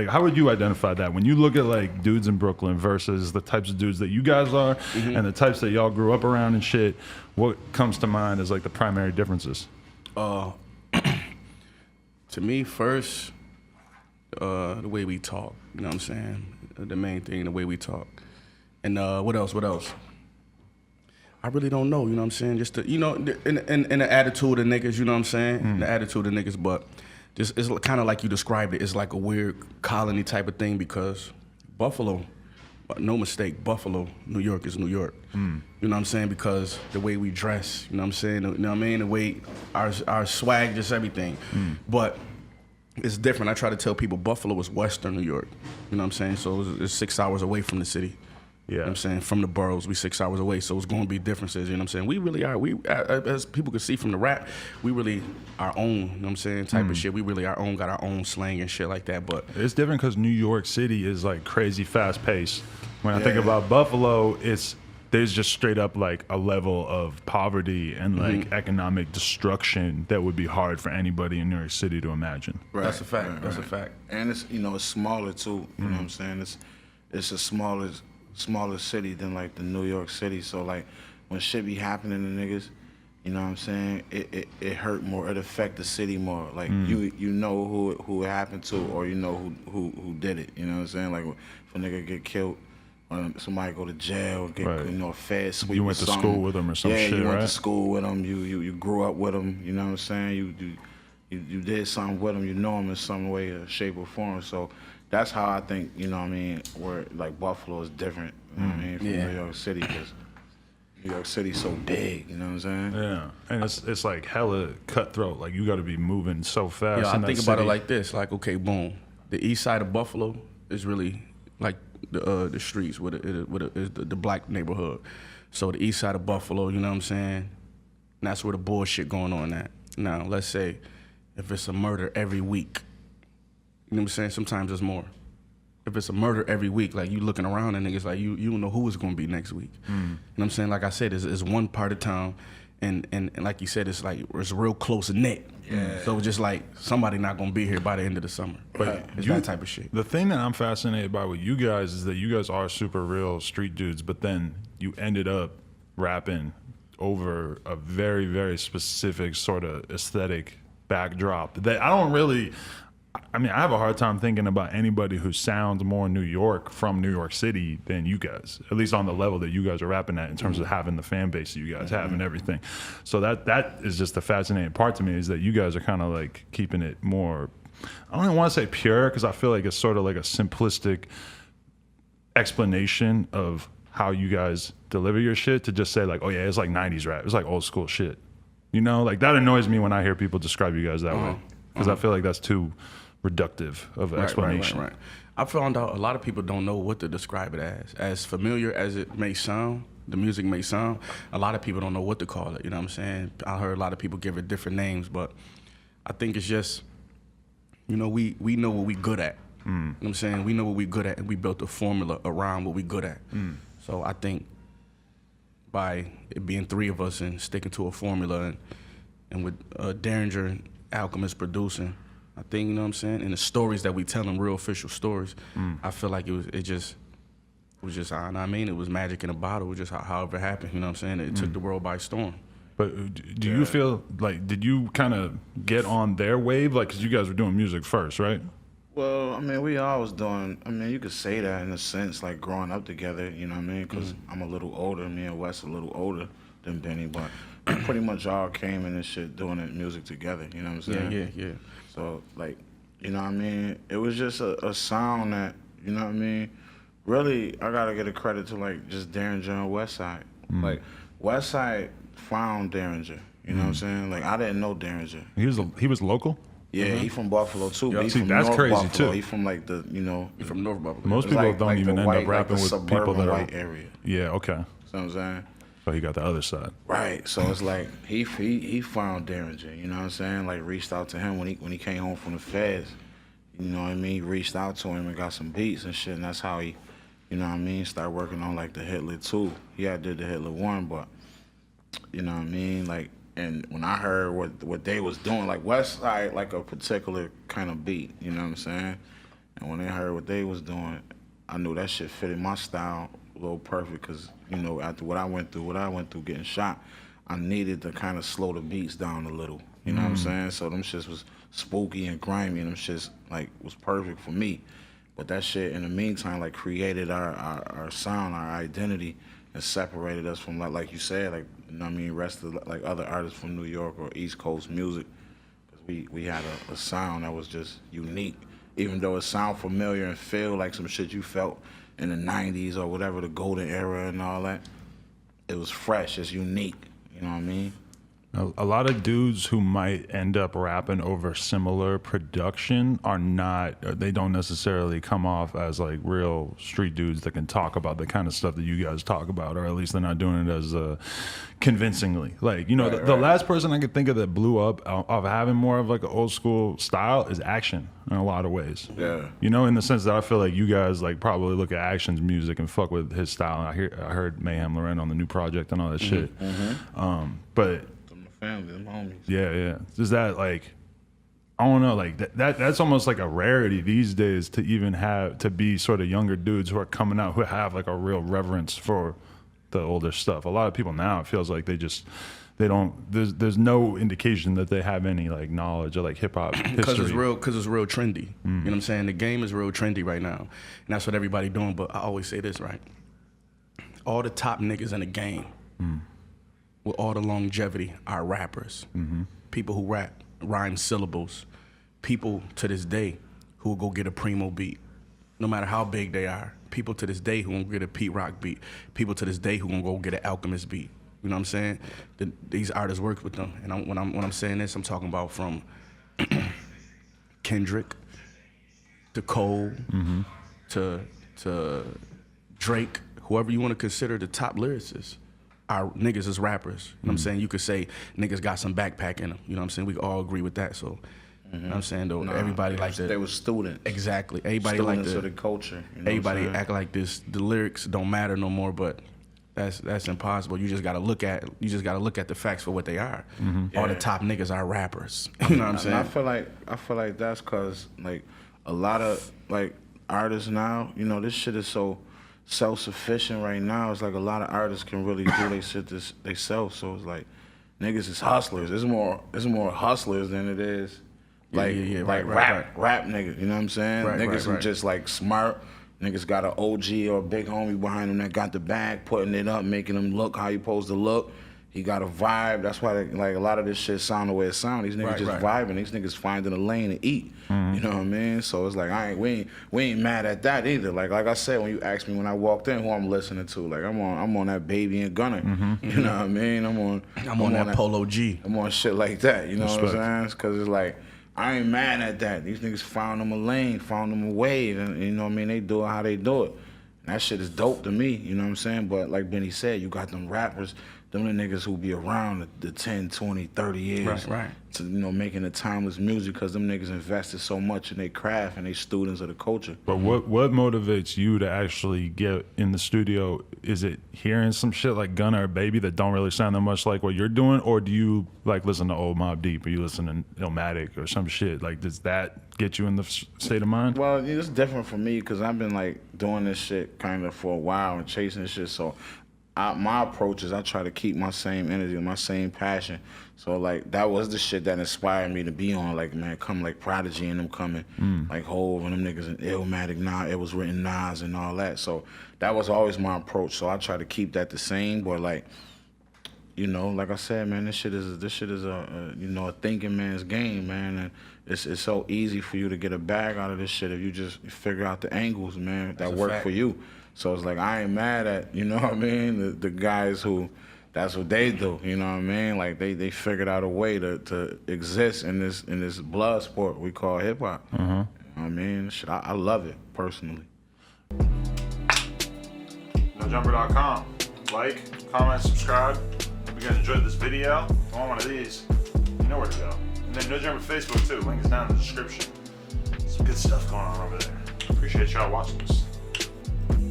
like, how would you identify that when you look at like dudes in Brooklyn versus the types of dudes that you guys are and the types that y'all grew up around and shit? What comes to mind as like the primary differences? To me, first, the way we talk. You know what I'm saying? The main thing, the way we talk. And what else? I really don't know, you know what I'm saying? Just the, you know, in the attitude of niggas, you know what I'm saying? The attitude of niggas, but just it's kind of like you described it. It's like a weird colony type of thing because Buffalo, no mistake, Buffalo, New York is New York. You know what I'm saying? Because the way we dress, you know what I'm saying? You know what I mean? The way our swag, just everything. But it's different. I try to tell people Buffalo is Western New York. You know what I'm saying? So it's 6 hours away from the city. Yeah. You know what I'm saying? From the boroughs, we 6 hours away, so it's going to be differences, you know what I'm saying? We really are, as people can see from the rap, we really our own, you know what I'm saying, type of shit. We really our own, got our own slang and shit like that, but... It's different because New York City is like crazy fast paced. When I think about Buffalo, there's just straight up like a level of poverty and like economic destruction that would be hard for anybody in New York City to imagine. Right. That's a fact, that's a fact. And it's, you know, it's smaller too, you know what I'm saying? It's a smaller city than like the New York City. So like when shit be happening to niggas, you know what I'm saying? It hurt more. It affect the city more. Like you know who it happened to, or you know who did it. You know what I'm saying? Like if a nigga get killed, or somebody go to jail, get you know a fed sweep. You went to school with them or some shit, right? Yeah, you went to school with them. You grew up with them. You know what I'm saying? You did something with them. You know them in some way, or shape, or form. So. That's how I think, you know what I mean, where like Buffalo is different, you know what I mean, from New York City, because New York City's so big, you know what I'm saying? Yeah, and it's like hella cutthroat, like you gotta be moving so fast. Yeah, I think about it like this, like, okay, boom, the east side of Buffalo is really like the streets, with the black neighborhood. So the east side of Buffalo, you know what I'm saying, that's where the bullshit going on at. Now, let's say if it's a murder every week, you know what I'm saying? Sometimes it's more. If it's a murder every week, like you looking around and niggas like you don't know who it's gonna be next week. You know what I'm saying? Like I said, it's one part of town, and like you said, it's like it's real close knit. Yeah. So it's just like somebody not gonna be here by the end of the summer. But it's that type of shit. The thing that I'm fascinated by with you guys is that you guys are super real street dudes, but then you ended up rapping over a very, very specific sort of aesthetic backdrop that I don't really. I mean, I have a hard time thinking about anybody who sounds more New York from New York City than you guys, at least on the level that you guys are rapping at in terms of having the fan base that you guys have and everything. So that is just the fascinating part to me, is that you guys are kind of like keeping it more, I don't even want to say pure, because I feel like it's sort of like a simplistic explanation of how you guys deliver your shit to just say like, oh yeah, it's like 90s rap. It's like old school shit. You know, like that annoys me when I hear people describe you guys that way, because I feel like that's too reductive of explanation. Right. I found out a lot of people don't know what to describe it as. As familiar as it may sound, the music may sound, a lot of people don't know what to call it, you know what I'm saying? I heard a lot of people give it different names, but I think it's just, you know, we know what we good at. You know what I'm saying? We know what we good at, and we built a formula around what we good at. So I think by it being three of us and sticking to a formula, and with Derringer and Alchemist producing, I think, you know what I'm saying, and the stories that we tell them, real official stories, I feel like it was just, I mean, it was magic in a bottle. It was just however it happened, you know what I'm saying? It took the world by storm. But do you feel like, did you kind of get on their wave? Like, because you guys were doing music first, right? Well, I mean, we always doing, I mean, you could say that in a sense, like growing up together, you know what I mean? Because I'm a little older, me and Wes a little older than Benny, but pretty much all came in this shit doing it music together, you know what I'm saying? Yeah. So, like, you know what I mean? It was just a sound that, you know what I mean? Really, I gotta get a credit to, like, just Derringer and Westside. Like, Westside found Derringer, you know what I'm saying? Like, I didn't know Derringer. He was local? Yeah, he from Buffalo, too. Yep. He See, from that's North crazy, Buffalo. too. He from, like, the, you know... He from North Buffalo. Most people don't even end up rapping like with people that are... white area. Yeah, okay. You know what I'm saying? So he got the other side. Right. So it's like he found Derringer, you know what I'm saying? Like reached out to him when he came home from the feds. You know what I mean? Reached out to him and got some beats and shit, and that's how he, you know what I mean, started working on like the Hitler 2. He had did the Hitler 1, but you know what I mean? Like, and when I heard what they was doing, like Westside, like a particular kind of beat, you know what I'm saying? And when they heard what they was doing, I knew that shit fitted my style a little perfect, because, you know, after what I went through getting shot, I needed to kind of slow the beats down a little. You know what I'm saying? So them shits was spooky and grimy, and them shits, like, was perfect for me. But that shit, in the meantime, like, created our sound, our identity, and separated us from, like you said, like, you know what I mean, rest of, like, other artists from New York or East Coast music. Because we had a sound that was just unique. Even though it sound familiar and feel like some shit you felt in the 90s or whatever, the golden era and all that, it was fresh, it's unique, you know what I mean? A lot of dudes who might end up rapping over similar production are not, or they don't necessarily come off as like real street dudes that can talk about the kind of stuff that you guys talk about, or at least they're not doing it as convincingly. Like, you know, the last person I could think of that blew up of having more of like an old school style is Action in a lot of ways. Yeah. You know, in the sense that I feel like you guys like probably look at Action's music and fuck with his style. And I heard Mayhem Loren on the new project and all that shit. But Family, them homies. yeah. Is that like, I don't know, like that's almost like a rarity these days to even have, to be sort of younger dudes who are coming out who have like a real reverence for the older stuff. A lot of people now, it feels like they don't, there's no indication that they have any like knowledge of like hip hop history. Because it's real trendy. You know what I'm saying? The game is real trendy right now. And that's what everybody doing. But I always say this, right? All the top niggas in the game, with all the longevity, are rappers. People who rhyme syllables. People to this day who will go get a Primo beat, no matter how big they are. People to this day who will get a Pete Rock beat. People to this day who will go get an Alchemist beat. You know what I'm saying? These artists work with them. And when I'm saying this, I'm talking about from Kendrick to Cole to Drake, whoever you want to consider the top lyricists. Our niggas is rappers. You know what I'm saying? You could say niggas got some backpack in them. You know what I'm saying? We all agree with that. So, you know what I'm saying? Though everybody like that. They were students. Exactly. Everybody Students like of the culture. You know everybody act like this. The lyrics don't matter no more, but that's impossible. You just gotta look at the facts for what they are. All the top niggas are rappers. You know what I'm saying? I feel like that's cause like a lot of like artists now, you know, this shit is so self-sufficient right now. It's like a lot of artists can really do they shit themselves. So it's like niggas is hustlers. It's more hustlers than it is like rap niggas. You know what I'm saying? Niggas who just like smart. Niggas got an OG or a big homie behind them that got the bag, putting it up, making them look how you supposed to look. He got a vibe. That's why like a lot of this shit sound the way it sound. These niggas vibing. These niggas finding a lane to eat. You know what I mean? So it's like we ain't mad at that either. Like I said, when you asked me when I walked in who I'm listening to, like I'm on that Baby and Gunner. You know what I mean? I'm on that Polo G. I'm on shit like that. You know what I'm saying? Because it's like I ain't mad at that. These niggas found them a lane, found them a wave, and you know what I mean? They do it how they do it. And that shit is dope to me, you know what I'm saying? But like Benny said, you got them rappers, them the niggas who be around the 10, 20, 30 years. To, you know, making the timeless music, because them niggas invested so much in their craft and they students of the culture. But what motivates you to actually get in the studio? Is it hearing some shit like Gunna or Baby that don't really sound that much like what you're doing? Or do you like listen to old Mobb Deep, or you listen to Illmatic or some shit? Like, does that get you in the state of mind? Well, it's different for me because I've been like doing this shit kind of for a while and chasing this shit. So my approach is I try to keep my same energy, my same passion. So like that was the shit that inspired me to be on, like, man, come like Prodigy and them coming, like Hov and them niggas and Illmatic, it was written Nas and all that. So that was always my approach. So I try to keep that the same, but like, you know, like I said, man, this shit is a you know, a thinking man's game, man, and it's so easy for you to get a bag out of this shit if you just figure out the angles, man, that work for you. So it's like I ain't mad at, you know what I mean, the guys who that's what they do, you know what I mean? Like they figured out a way to exist in this blood sport we call hip hop. You know what I mean? Shit, I love it personally. NoJumper.com. Like, comment, subscribe. If you guys enjoyed this video, if you want one of these, you know where to go. And then No Jumper Facebook too. Link is down in the description. Some good stuff going on over there. Appreciate y'all watching this.